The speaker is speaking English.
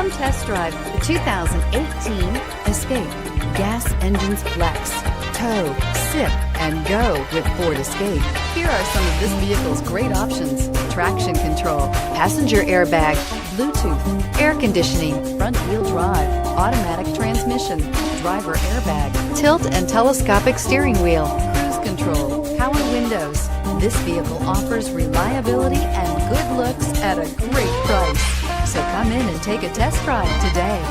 Come test drive the 2018 Escape. Gas engines flex, tow, sip, and go with Ford Escape. Here are some of this vehicle's great options: traction control, passenger airbag, Bluetooth, air conditioning, front wheel drive, automatic transmission, driver airbag, tilt and telescopic steering wheel, cruise control, power windows. This vehicle offers reliability and good looks at a great price. So come in and take a test drive today.